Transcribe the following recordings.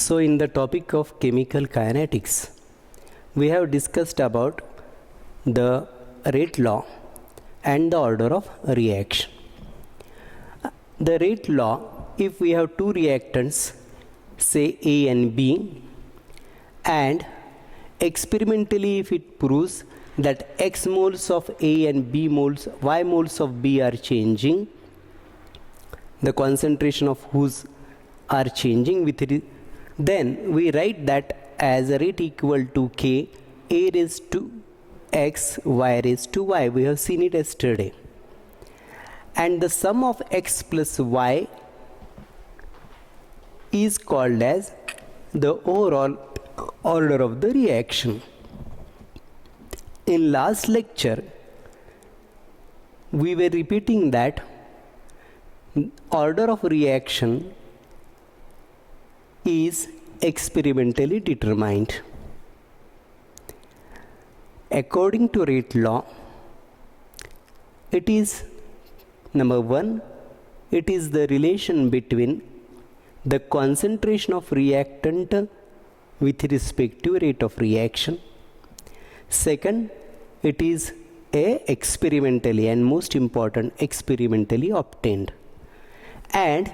So in the topic of chemical kinetics, we have discussed about the rate law and the order of reaction. The rate law, if we have two reactants, say A and B, and experimentally if it proves that X moles of A and B moles, Y moles of B are changing, the concentration of whose are changing with it, then we write that as a rate equal to K, A raised to X, Y raised to Y. We have seen it yesterday. And the sum of X plus Y is called as the overall order of the reaction. In last lecture, we were repeating that order of reaction is experimentally determined. According to rate law, it is number one, it is the relation between the concentration of reactant with respect to rate of reaction. Second, it is experimentally and most important experimentally obtained, and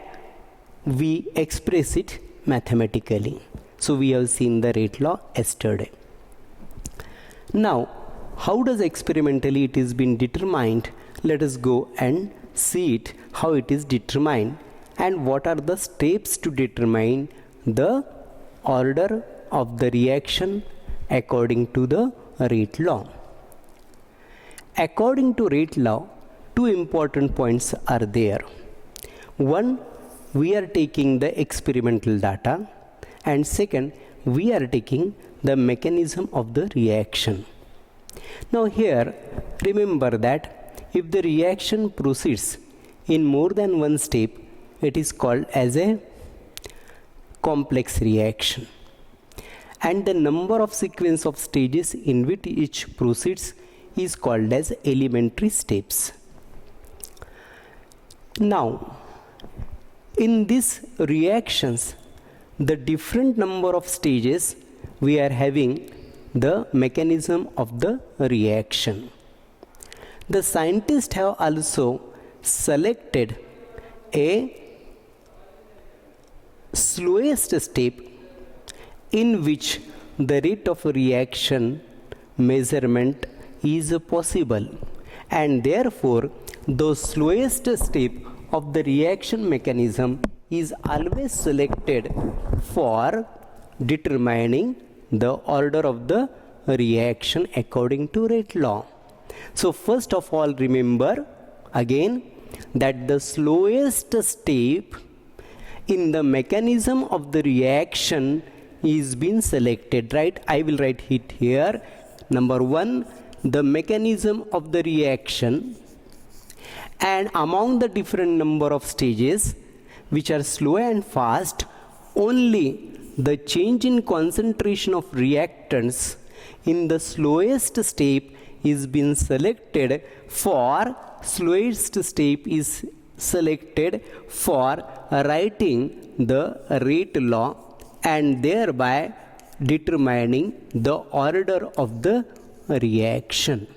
we express it mathematically. So we have seen the rate law yesterday. Now, how does experimentally it is been determined? Let us go and see it, how it is determined, and what are the steps to determine the order of the reaction according to the rate law. According to rate law, two important points are there. One, we are taking the experimental data, and second, we are taking the mechanism of the reaction. Now here, remember that if the reaction proceeds in more than one step, it is called as a complex reaction, and the number of sequence of stages in which each proceeds is called as elementary steps. Now, in these reactions, the different number of stages, we are having the mechanism of the reaction. The scientists have also selected a slowest step in which the rate of reaction measurement is possible, and therefore the slowest step of the reaction mechanism is always selected for determining the order of the reaction according to rate law. So first of all, remember again that the slowest step in the mechanism of the reaction is being selected, right? I will write it here. Number one, the mechanism of the reaction, and among the different number of stages which are slow and fast, only the change in concentration of reactants in the slowest step is being selected for writing the rate law and thereby determining the order of the reaction.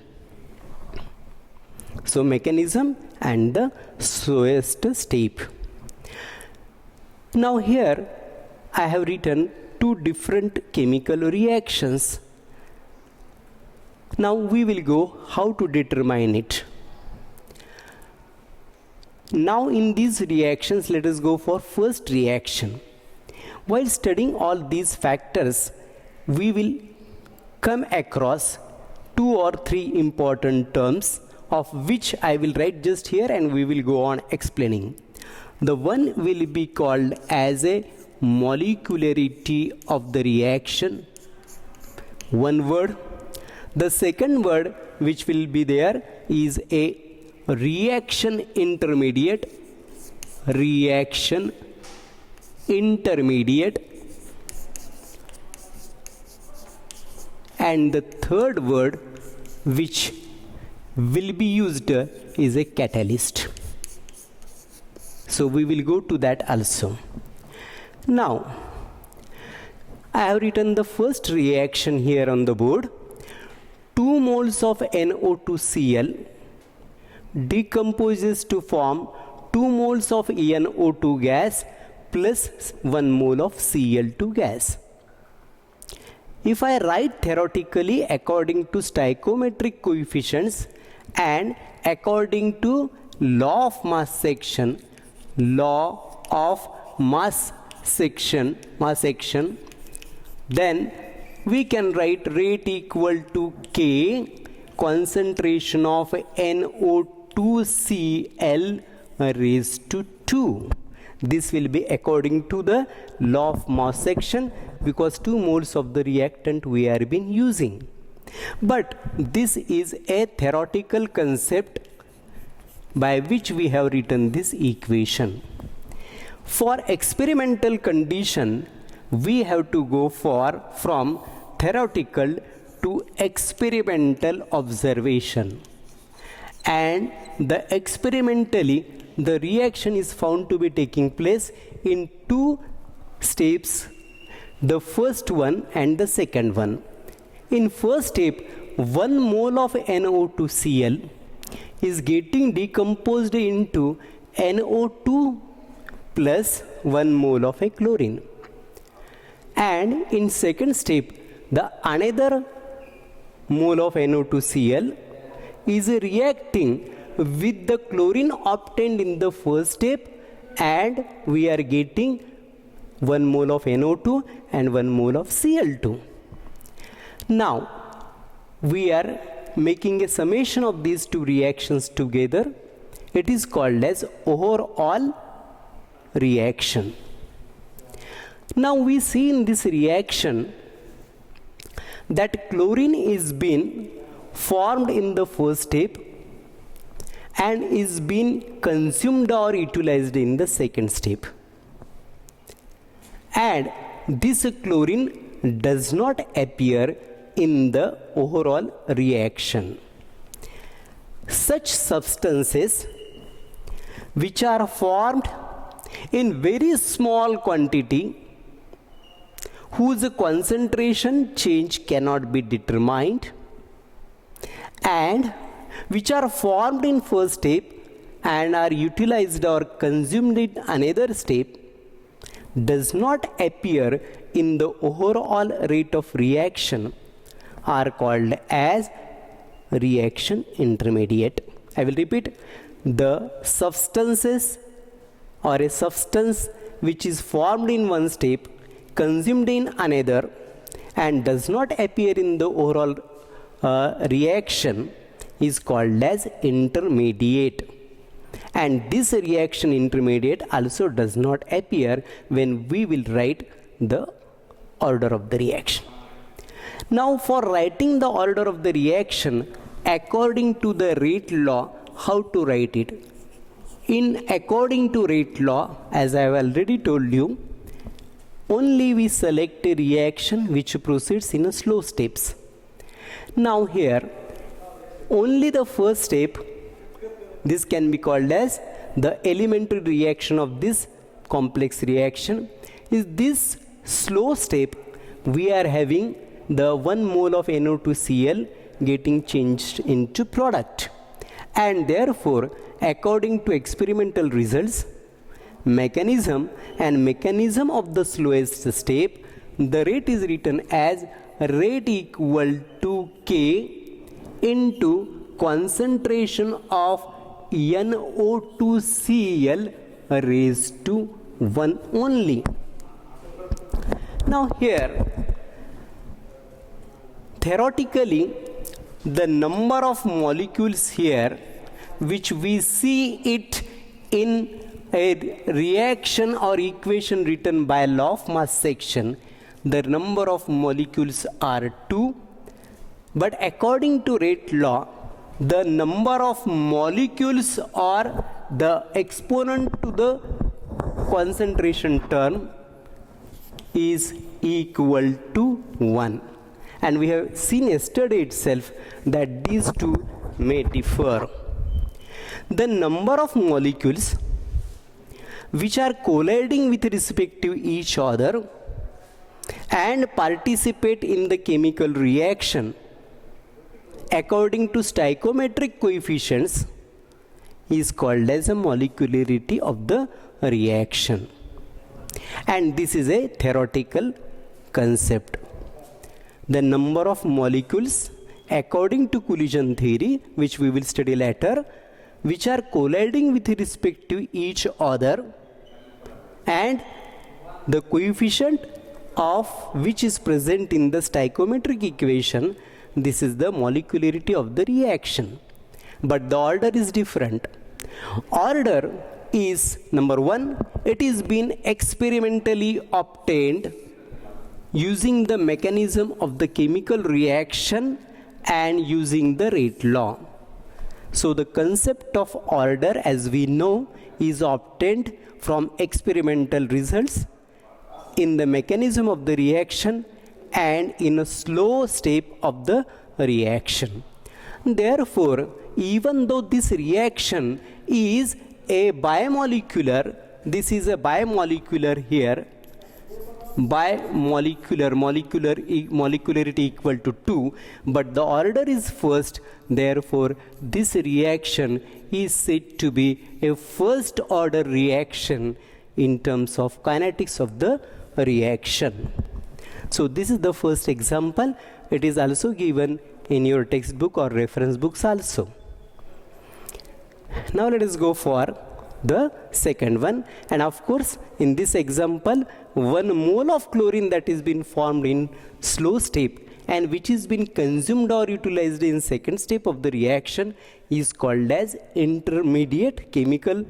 So mechanism and the slowest step. Now here I have written two different chemical reactions. Now we will go how to determine it. Now in these reactions, let us go for first reaction. While studying all these factors, we will come across two or three important terms, of which I will write just here and we will go on explaining. The one will be called as a molecularity of the reaction, one word. The second word which will be there is a reaction intermediate, and the third word which will be used is a catalyst. So we will go to that also. Now, I have written the first reaction here on the board. 2 moles of NO2Cl decomposes to form 2 moles of NO2 gas plus 1 mole of Cl2 gas. If I write theoretically according to stoichiometric coefficients and according to law of mass section, then we can write rate equal to K concentration of NO2Cl raised to 2. This will be according to the law of mass section because 2 moles of the reactant we are been using. But this is a theoretical concept by which we have written this equation. For experimental condition, we have to go from theoretical to experimental observation. And experimentally, the reaction is found to be taking place in 2 steps, the first one and the second one. In first step, 1 mole of NO2Cl is getting decomposed into NO2 plus 1 mole of a chlorine. And in second step, the another mole of NO2Cl is reacting with the chlorine obtained in the first step, and we are getting 1 mole of NO2 and 1 mole of Cl2. Now, we are making a summation of these 2 reactions together. It is called as overall reaction. Now, we see in this reaction that chlorine is being formed in the first step and is being consumed or utilized in the second step. And this chlorine does not appear in the overall reaction. Such substances which are formed in very small quantity, whose concentration change cannot be determined, and which are formed in first step and are utilized or consumed in another step, does not appear in the overall rate of reaction, are called as reaction intermediate. I will repeat. The substances or a substance which is formed in one step, consumed in another, and does not appear in the overall reaction is called as intermediate. And this reaction intermediate also does not appear when we will write the order of the reaction. Now, for writing the order of the reaction according to the rate law, how to write it? According to rate law, as I have already told you, only we select a reaction which proceeds in a slow steps. Now here, only the first step, this can be called as the elementary reaction of this complex reaction, is this slow step we are having the 1 mole of NO2Cl getting changed into product. And therefore, according to experimental results, mechanism of the slowest step, the rate is written as rate equal to K into concentration of NO2Cl raised to 1 only. Now here, theoretically, the number of molecules here which we see it in a reaction or equation written by law of mass section, the number of molecules are 2, but according to rate law, the number of molecules or the exponent to the concentration term is equal to 1. And we have seen yesterday itself that these two may differ. The number of molecules which are colliding with respect to each other and participate in the chemical reaction according to stoichiometric coefficients is called as a molecularity of the reaction. And this is a theoretical concept. The number of molecules according to collision theory, which we will study later, which are colliding with respect to each other, and the coefficient of which is present in the stoichiometric equation, this is the molecularity of the reaction. But the order is different. Order is, number one, it is been experimentally obtained using the mechanism of the chemical reaction and using the rate law. So the concept of order, as we know, is obtained from experimental results in the mechanism of the reaction and in a slow step of the reaction. Therefore, even though this reaction is a bimolecular, this is a bimolecular here, molecularity equal to 2, but the order is first. Therefore, this reaction is said to be a first order reaction in terms of kinetics of the reaction. So this is the first example. It is also given in your textbook or reference books also. Now let us go for the second one, and of course in this example 1 mole of chlorine that is been formed in slow step and which is been consumed or utilized in second step of the reaction is called as intermediate chemical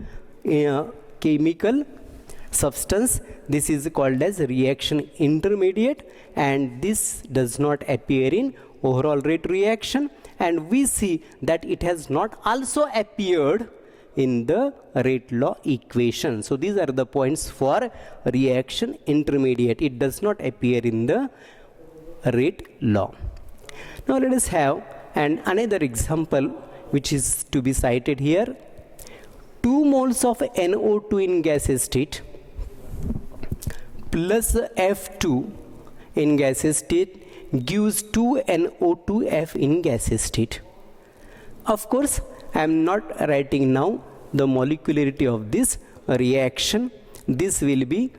substance. This is called as reaction intermediate, and this does not appear in overall rate reaction, and we see that it has not also appeared in the rate law equation. So these are the points for reaction intermediate. It does not appear in the rate law. Now let us have another example which is to be cited here. 2 moles of NO2 in gaseous state plus F2 in gaseous state gives 2 NO2F in gaseous state. Of course, I am not writing now the molecularity of this reaction. This will be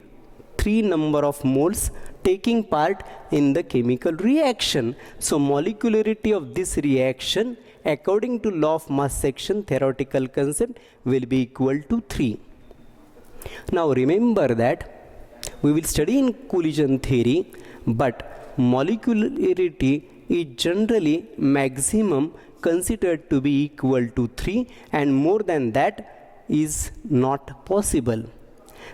3 number of moles taking part in the chemical reaction. So molecularity of this reaction according to law of mass section theoretical concept will be equal to 3. Now remember that we will study in collision theory, but molecularity is generally maximum considered to be equal to 3, and more than that is not possible,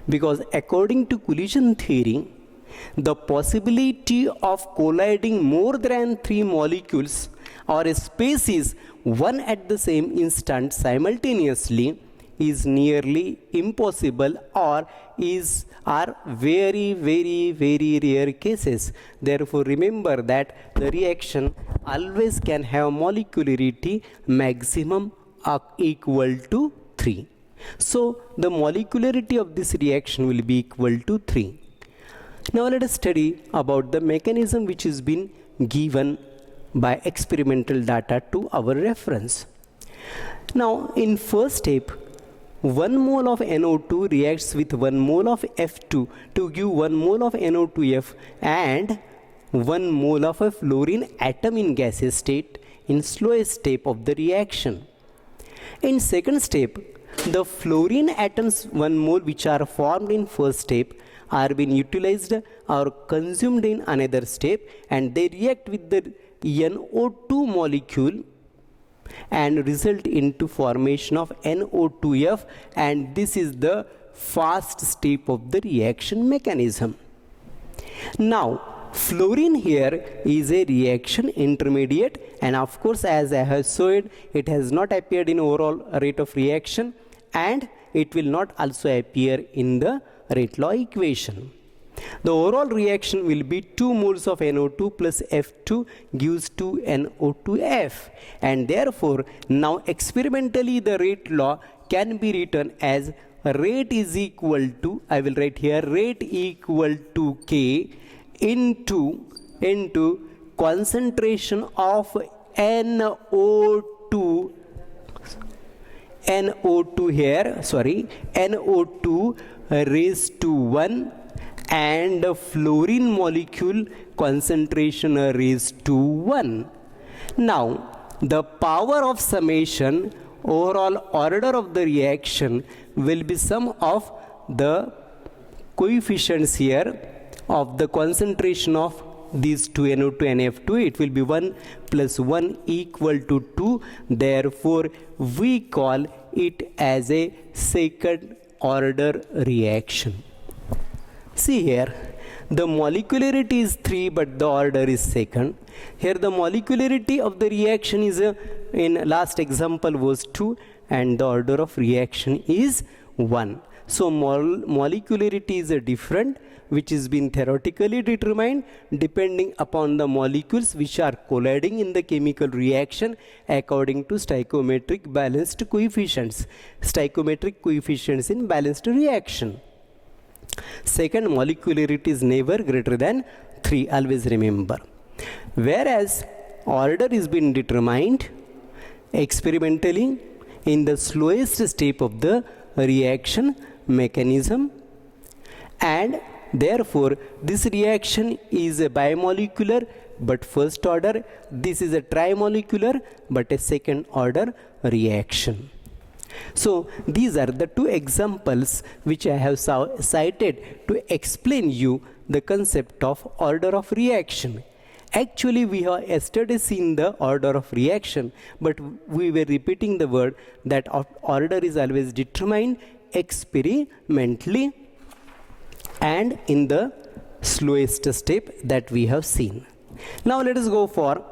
because according to collision theory the possibility of colliding more than 3 molecules or a species one at the same instant simultaneously is nearly impossible, or are very rare cases. Therefore remember that the reaction always can have molecularity maximum equal to 3. So the molecularity of this reaction will be equal to 3. Now let us study about the mechanism which has been given by experimental data to our reference. Now in first step, 1 mole of NO2 reacts with 1 mole of F2 to give 1 mole of NO2F and 1 mole of a fluorine atom in gaseous state in slowest step of the reaction. In second step, the fluorine atoms 1 mole which are formed in first step are being utilized or consumed in another step, and they react with the NO2 molecule and result into formation of NO2F, and this is the fast step of the reaction mechanism. Now fluorine here is a reaction intermediate, and of course as I have showed, it has not appeared in overall rate of reaction and it will not also appear in the rate law equation. The overall reaction will be 2 moles of NO2 plus F2 gives 2 NO2F, and therefore now experimentally the rate law can be written as rate is equal to, I will write here, rate equal to K into concentration of NO2 NO2 raised to 1 and fluorine molecule concentration raised to 1. Now the power of summation, overall order of the reaction, will be sum of the coefficients here of the concentration of these two NO2 and NF2. It will be 1 plus 1 equal to 2. Therefore we call it as a second order reaction. See here, the molecularity is 3 but the order is second. Here the molecularity of the reaction is in last example was 2 and the order of reaction is 1. So molecularity is a different, which is been theoretically determined depending upon the molecules which are colliding in the chemical reaction according to stoichiometric balanced coefficients. Stoichiometric coefficients in balanced reaction. Second, molecularity is never greater than 3, always remember. Whereas order is been determined experimentally in the slowest step of the reaction mechanism, and therefore this reaction is a bimolecular but first order. This is a trimolecular but a second order reaction. So these are the two examples which I have cited to explain you the concept of order of reaction. Actually we have yesterday seen the order of reaction, but we were repeating the word that order is always determined experimentally and in the slowest step that we have seen. Now let us go for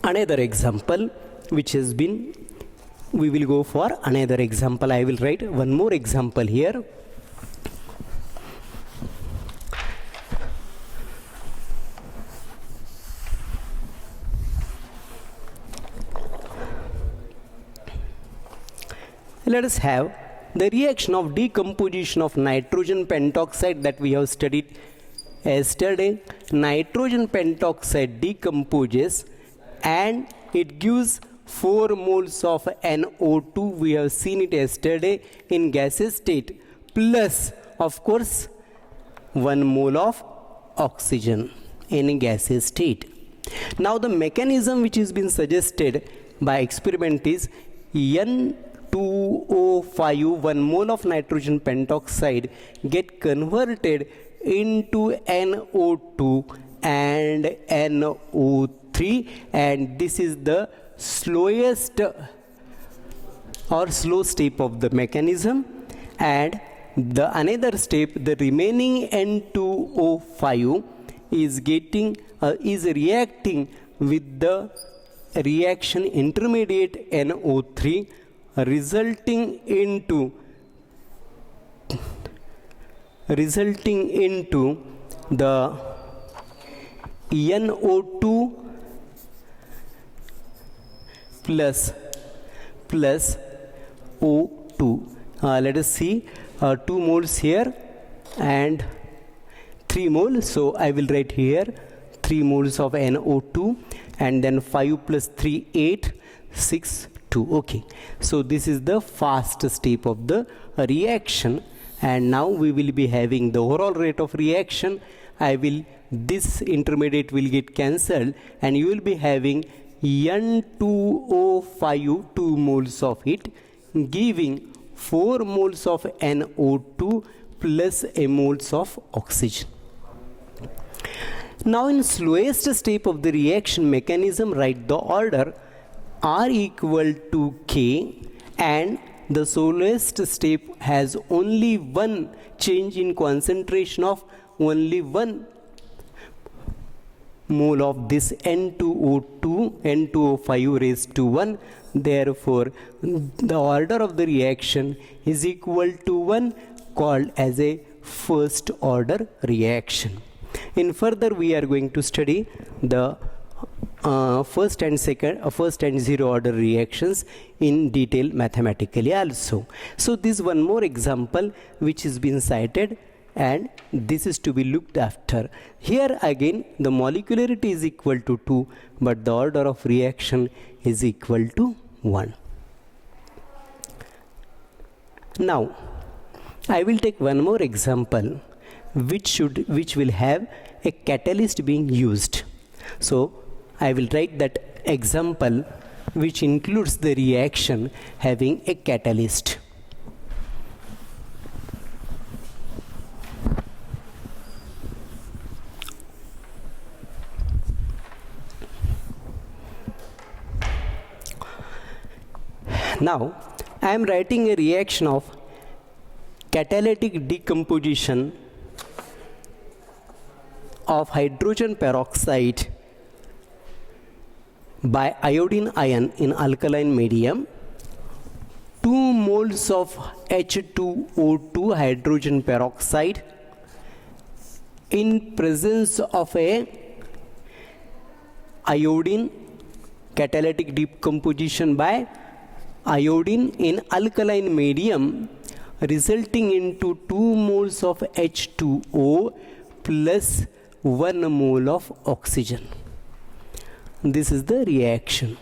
another example which has been, we will go for another example. I will write one more example here. Let us have the reaction of decomposition of nitrogen pentoxide that we have studied yesterday. Nitrogen pentoxide decomposes and it gives 4 moles of NO2. We have seen it yesterday in gaseous state, plus of course 1 mole of oxygen in gaseous state. Now the mechanism which has been suggested by experiment is N2O5, 1 mole of nitrogen pentoxide get converted into NO2 and NO3, and this is the slowest or slow step of the mechanism. And the another step, the remaining N2O5 is reacting with the reaction intermediate NO3, resulting into the NO2 plus O2. Let us see 2 moles here and 3 moles. So I will write here 3 moles of NO2 and then 5 plus 3, 8, 6, 2. Okay, so this is the fast step of the reaction, and now we will be having the overall rate of reaction. This intermediate will get cancelled and you will be having N2O5, 2 moles of it, giving 4 moles of NO2 plus a moles of oxygen. Now in slowest step of the reaction mechanism, write the order R equal to K, and the slowest step has only one change in concentration of only 1 mole of this N2O5 raised to 1. Therefore the order of the reaction is equal to 1, called as a first order reaction. In further we are going to study the first and zero order reactions in detail mathematically also. So this one more example which is been cited, and this is to be looked after. Here again the molecularity is equal to 2, but the order of reaction is equal to 1. Now I will take one more example which will have a catalyst being used. So I will write that example which includes the reaction having a catalyst. Now I am writing a reaction of catalytic decomposition of hydrogen peroxide by iodine ion in alkaline medium. 2 moles of H2O2 hydrogen peroxide in presence of a iodine, catalytic decomposition by iodine in alkaline medium, resulting into 2 moles of H2O plus 1 mole of oxygen. This is the reaction.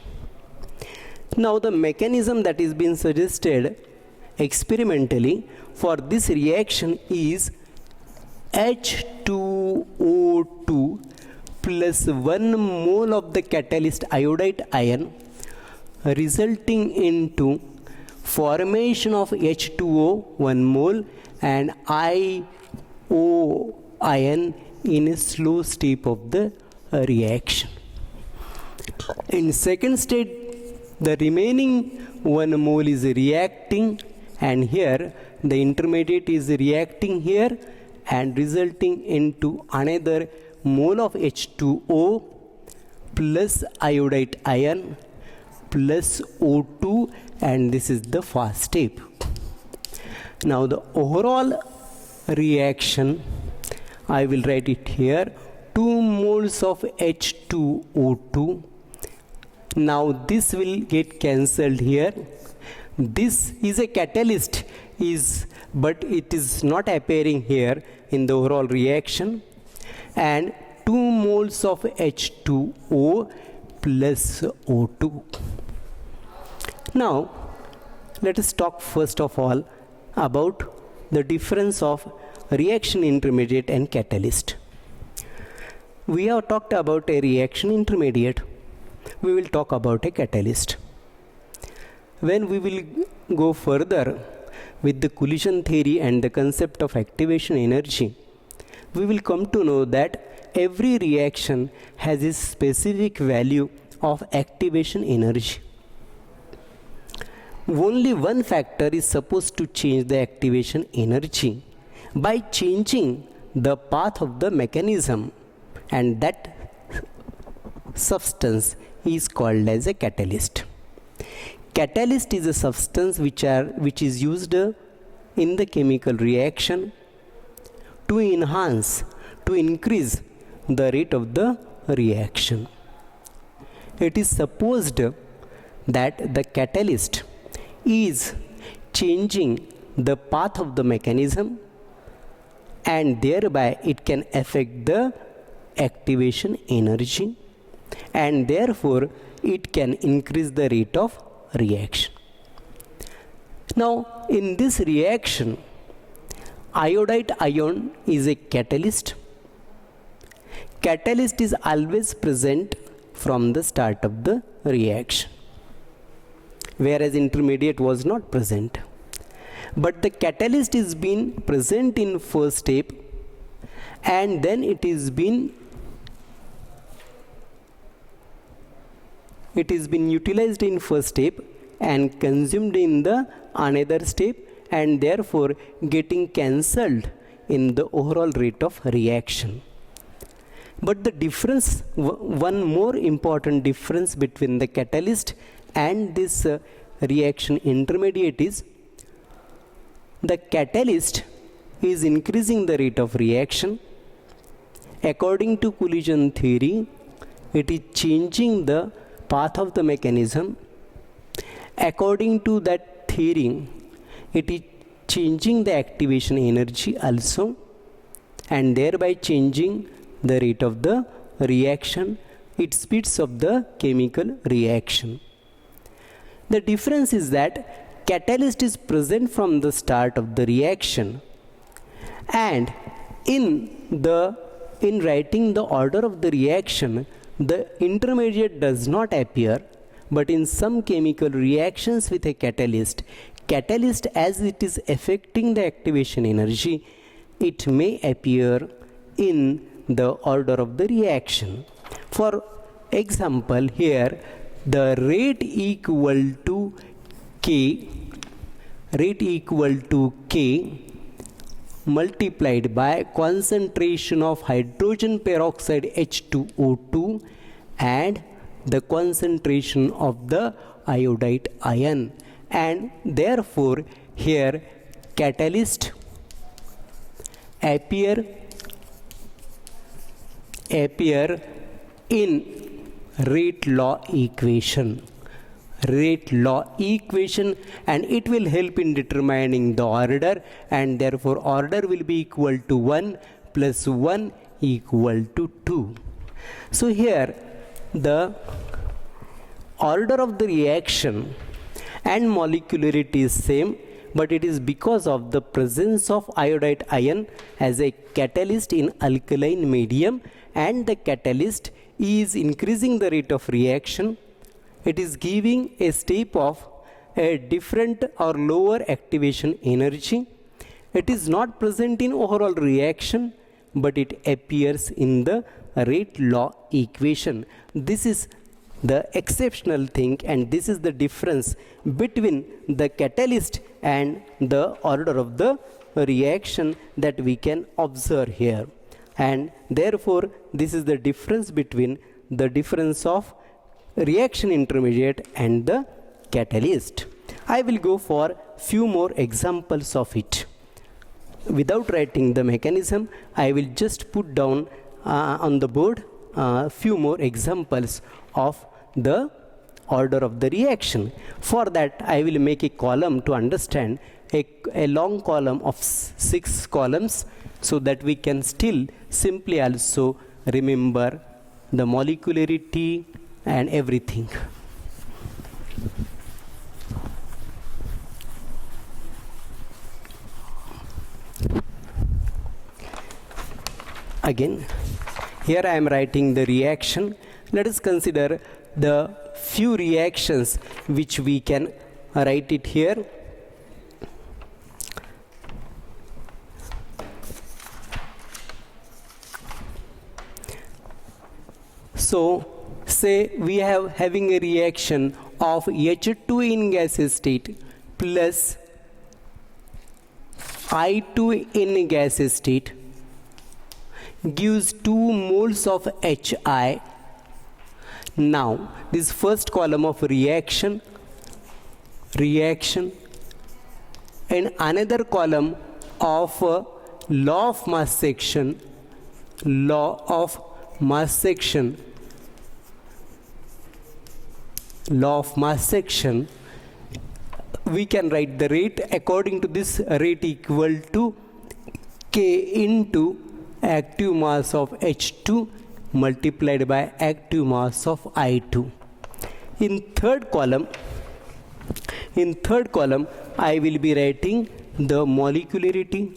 Now the mechanism that is being suggested experimentally for this reaction is H2O2 plus 1 mole of the catalyst iodide ion, resulting into formation of H2O 1 mole and IO ion in a slow step of the reaction. In second state, the remaining 1 mole is reacting, and here the intermediate is reacting here and resulting into another mole of H2O plus iodide ion plus O2, and this is the first step. Now the overall reaction, I will write it here, 2 moles of H2O2. Now this will get cancelled here. This is a catalyst, but it is not appearing here in the overall reaction, and 2 moles of H2O plus O2. Now let us talk first of all about the difference of reaction intermediate and catalyst. We have talked about a reaction intermediate. We will talk about a catalyst. When we will go further with the collision theory and the concept of activation energy, we will come to know that every reaction has a specific value of activation energy. Only one factor is supposed to change the activation energy by changing the path of the mechanism, and that substance is called as a catalyst. Catalyst is a substance which is used in the chemical reaction to increase the rate of the reaction. It is supposed that the catalyst is changing the path of the mechanism, and thereby it can affect the activation energy, and therefore it can increase the rate of reaction. Now in this reaction, iodide ion is a catalyst. Catalyst is always present from the start of the reaction, whereas intermediate was not present. But the catalyst is been present in first step, and then it is been utilized in first step and consumed in the another step, and therefore getting cancelled in the overall rate of reaction. But the difference, one more important difference between the catalyst and this reaction intermediate is, the catalyst is increasing the rate of reaction. According to collision theory, it is changing the path of the mechanism. According to that theory, it is changing the activation energy also, and thereby changing the rate of the reaction. It speeds up the chemical reaction. The difference is that catalyst is present from the start of the reaction, and in writing the order of the reaction, the intermediate does not appear, but in some chemical reactions with a catalyst, as it is affecting the activation energy, it may appear in the order of the reaction. For example, here the rate equal to K multiplied by concentration of hydrogen peroxide H2O2 and the concentration of the iodide ion, and therefore here catalyst appear in rate law equation, and it will help in determining the order, and therefore order will be equal to 1 plus 1 equal to 2. So here the order of the reaction and molecularity is same, but it is because of the presence of iodide ion as a catalyst in alkaline medium, and the catalyst is increasing the rate of reaction. It is giving a step of a different or lower activation energy. It is not present in overall reaction, but it appears in the rate law equation. This is the exceptional thing, and this is the difference between the catalyst and the order of the reaction that we can observe here. And therefore this is the difference between the difference of reaction intermediate and the catalyst. I will go for few more examples of it. Without writing the mechanism, I will just put down on the board few more examples of the order of the reaction. For that, I will make a column to understand a long column of 6 columns, so that we can still simply also remember the molecularity and everything. Again, here I am writing the reaction. Let us consider the few reactions which we can write it here. So say we are having a reaction of H2 in gaseous state plus I2 in gaseous state gives 2 moles of HI. Now this first column of reaction, and another column of law of mass section, we can write the rate according to this rate equal to K into active mass of H2 multiplied by active mass of I2. In third column, I will be writing the molecularity.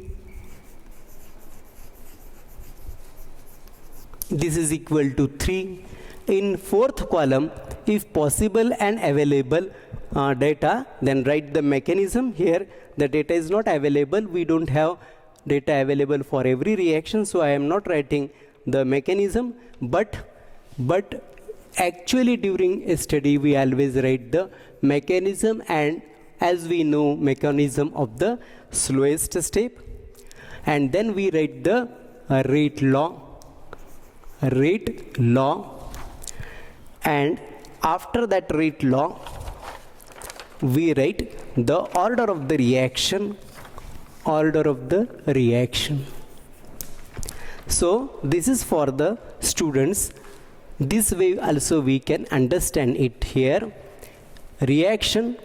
This is equal to 3. In fourth column, if possible and available data, then write the mechanism. Here the data is not available. We don't have data available for every reaction, so I am not writing the mechanism, but actually during a study we always write the mechanism, and as we know mechanism of the slowest step, and then we write the rate law, and after that rate law we write the order of the reaction. So this is for the students. This way also we can understand it here. Reaction,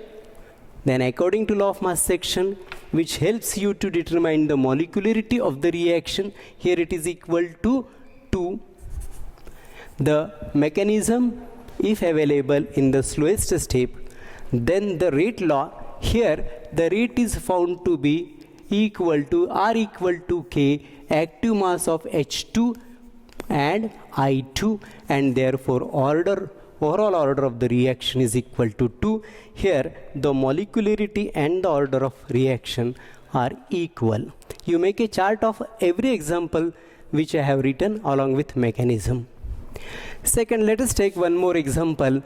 then according to law of mass section, which helps you to determine the molecularity of the reaction. Here it is equal to 2. The mechanism, if available in the slowest step, then the rate law, here the rate is found to be equal to R equal to K, active mass of H2 and I2, and therefore overall order of the reaction is equal to 2. Here the molecularity and the order of reaction are equal. You make a chart of every example which I have written along with mechanism. Second, let us take one more example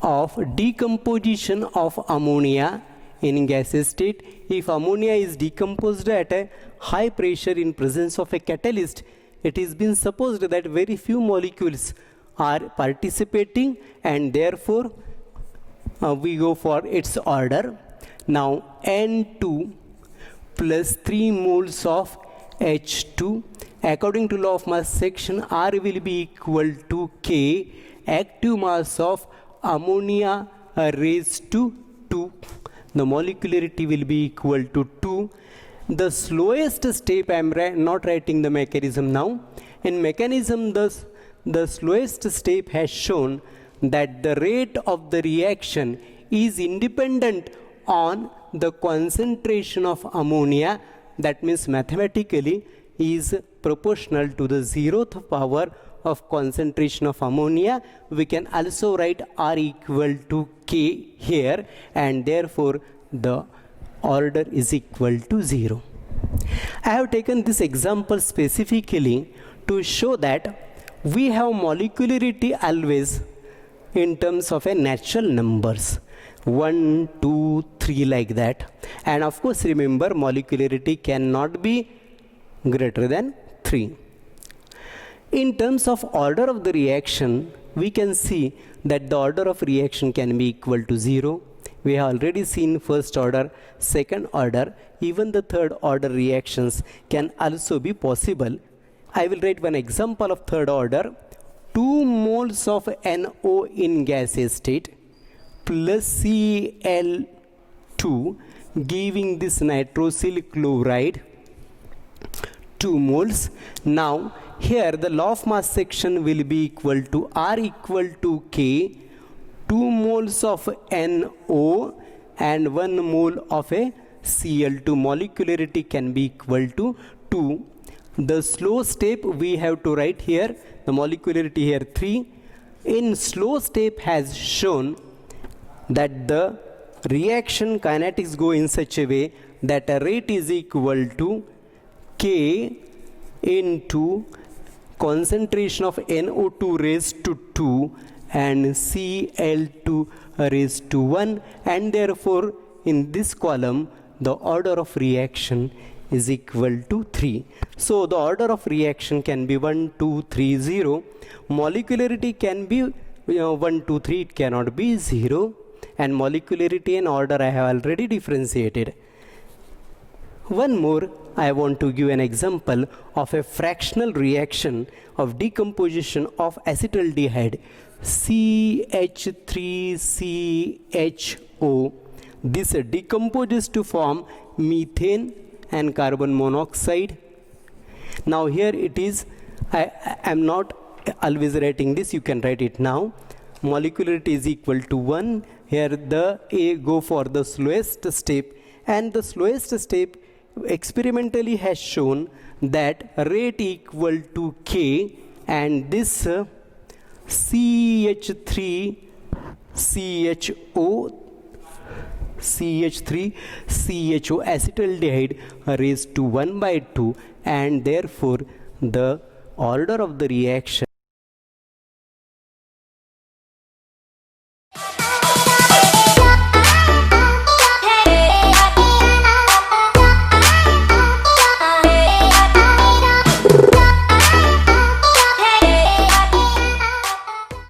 of decomposition of ammonia in gaseous state. If ammonia is decomposed at a high pressure in presence of a catalyst, it has been supposed that very few molecules are participating, and therefore we go for its order. Now N2 plus 3 moles of H2, according to law of mass section, R will be equal to K, active mass of ammonia raised to 2. The molecularity will be equal to 2. The slowest step, I am not writing the mechanism now. In mechanism, the slowest step has shown that the rate of the reaction is independent on the concentration of ammonia. That means mathematically is proportional to the 0th power of concentration of ammonia. We can also write R equal to K here, and therefore the order is equal to 0. I have taken this example specifically to show that we have molecularity always in terms of a natural numbers, 1, 2, 3 like that. And of course remember, molecularity cannot be greater than 3. In terms of order of the reaction, we can see that the order of reaction can be equal to 0. We have already seen first order, second order, even the third order reactions can also be possible. I will write one example of third order. 2 moles of NO in gaseous state plus Cl2 giving this nitrosyl chloride 2 moles. Now here the law of mass section will be equal to R equal to K, 2 moles of NO and 1 mole of a Cl2. Molecularity can be equal to 2. The slow step we have to write here, the molecularity here 3. In slow step has shown that the reaction kinetics go in such a way that a rate is equal to K into concentration of NO2 raised to 2 and Cl2 raised to 1, and therefore in this column the order of reaction is equal to 3. So the order of reaction can be 1, 2, 3, 0. Molecularity can be 1, 2, 3, it cannot be 0. And molecularity and order I have already differentiated. One more, I want to give an example of a fractional reaction of decomposition of acetaldehyde CH3CHO. This decomposes to form methane and carbon monoxide. Now here it is, I am not always writing this, you can write it now. Molecularity is equal to 1. Here the A go for the slowest step, and the slowest step experimentally has shown that rate equal to K, and this CH3CHO acetaldehyde raised to 1/2, and therefore the order of the reaction